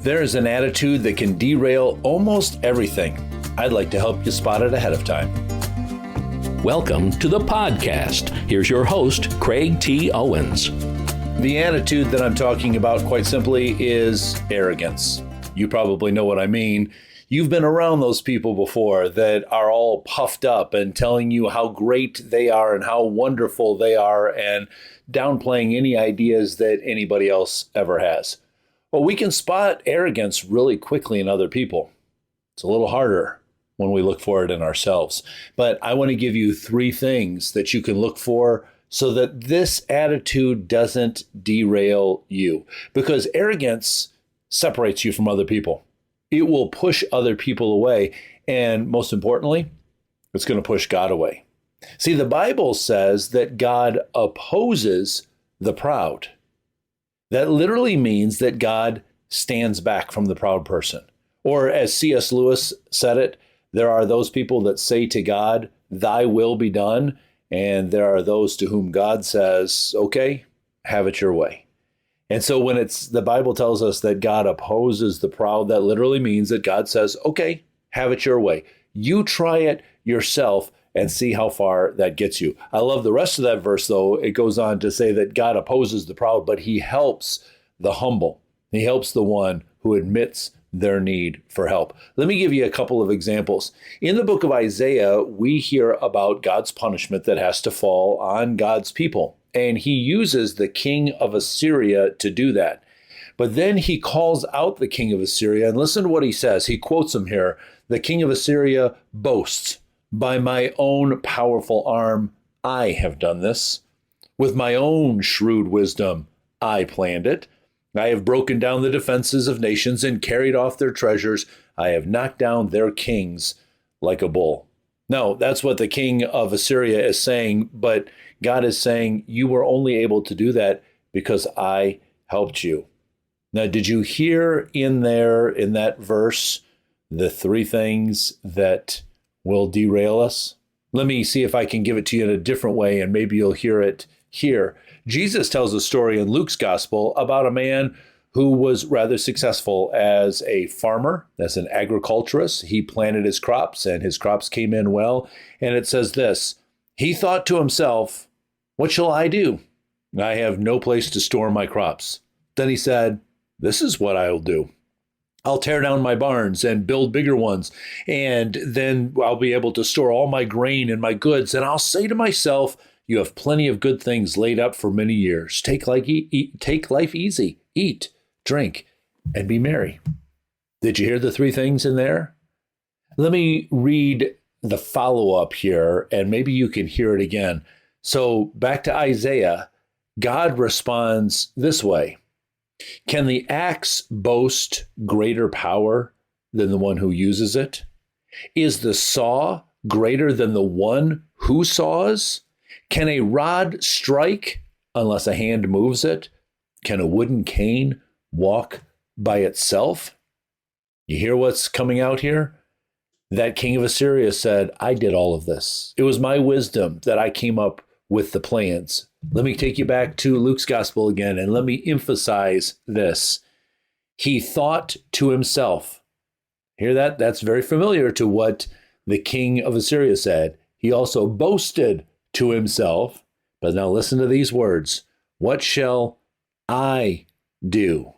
There is an attitude that can derail almost everything. I'd like to help you spot it ahead of time. Welcome to the podcast. Here's your host, Craig T. Owens. The attitude that I'm talking about, quite simply, is arrogance. You probably know what I mean. You've been around those people before that are all puffed up and telling you how great they are and how wonderful they are and downplaying any ideas that anybody else ever has. Well, we can spot arrogance really quickly in other people. It's a little harder when we look for it in ourselves. But I want to give you 3 things that you can look for so that this attitude doesn't derail you. Because arrogance separates you from other people. It will push other people away. And most importantly, it's going to push God away. See, the Bible says that God opposes the proud. That literally means that God stands back from the proud person. Or as C.S. Lewis said it, there are those people that say to God, "Thy will be done." And there are those to whom God says, "Okay, have it your way." And so when the Bible tells us that God opposes the proud, that literally means that God says, "Okay, have it your way. You try it yourself and see how far that gets you." I love the rest of that verse, though. It goes on to say that God opposes the proud, but he helps the humble. He helps the one who admits their need for help. Let me give you a couple of examples. In the book of Isaiah, we hear about God's punishment that has to fall on God's people. And he uses the king of Assyria to do that. But then he calls out the king of Assyria, and listen to what he says. He quotes him here. The king of Assyria boasts, "By my own powerful arm, I have done this. With my own shrewd wisdom, I planned it. I have broken down the defenses of nations and carried off their treasures. I have knocked down their kings like a bull." No, that's what the king of Assyria is saying. But God is saying, you were only able to do that because I helped you. Now, did you hear in that verse, the 3 things that will derail us? Let me see if I can give it to you in a different way, and maybe you'll hear it here. Jesus tells a story in Luke's gospel about a man who was rather successful as a farmer, as an agriculturist. He planted his crops, and his crops came in well. And it says this, he thought to himself, "What shall I do? I have no place to store my crops." Then he said, "This is what I'll do. I'll tear down my barns and build bigger ones, and then I'll be able to store all my grain and my goods. And I'll say to myself, you have plenty of good things laid up for many years. Take life easy, eat, drink, and be merry." Did you hear the 3 things in there? Let me read the follow-up here, and maybe you can hear it again. So back to Isaiah, God responds this way. Can the axe boast greater power than the one who uses it? Is the saw greater than the one who saws? Can a rod strike unless a hand moves it? Can a wooden cane walk by itself? You hear what's coming out here? That king of Assyria said, "I did all of this. It was my wisdom that I came up with the plans." Let me take you back to Luke's gospel again, and let me emphasize this. He thought to himself. Hear that? That's very familiar to what the king of Assyria said. He also boasted to himself. But now listen to these words. "What shall I do?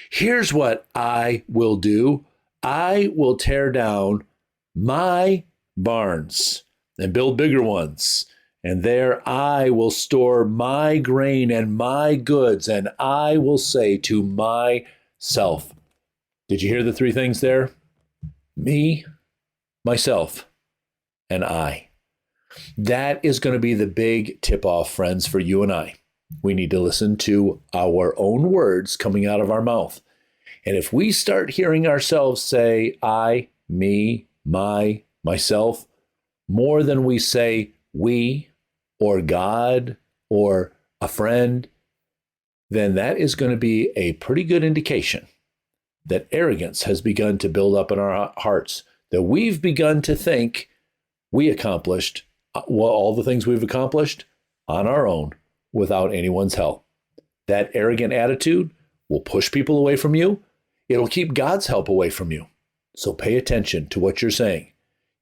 Here's what I will do. I will tear down my barns and build bigger ones. And there I will store my grain and my goods, and I will say to myself." Did you hear the 3 things there? Me, myself, and I. That is going to be the big tip-off, friends, for you and I. We need to listen to our own words coming out of our mouth. And if we start hearing ourselves say, I, me, myself, more than we say we, or God, or a friend, then that is going to be a pretty good indication that arrogance has begun to build up in our hearts, that we've begun to think we accomplished all the things we've accomplished on our own without anyone's help. That arrogant attitude will push people away from you. It'll keep God's help away from you. So pay attention to what you're saying.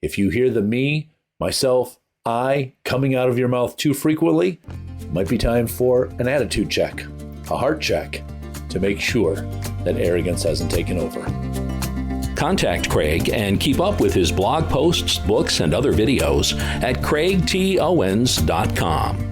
If you hear the me, myself, I coming out of your mouth too frequently, it might be time for an attitude check, a heart check, to make sure that arrogance hasn't taken over. Contact Craig and keep up with his blog posts, books, and other videos at craigtowens.com.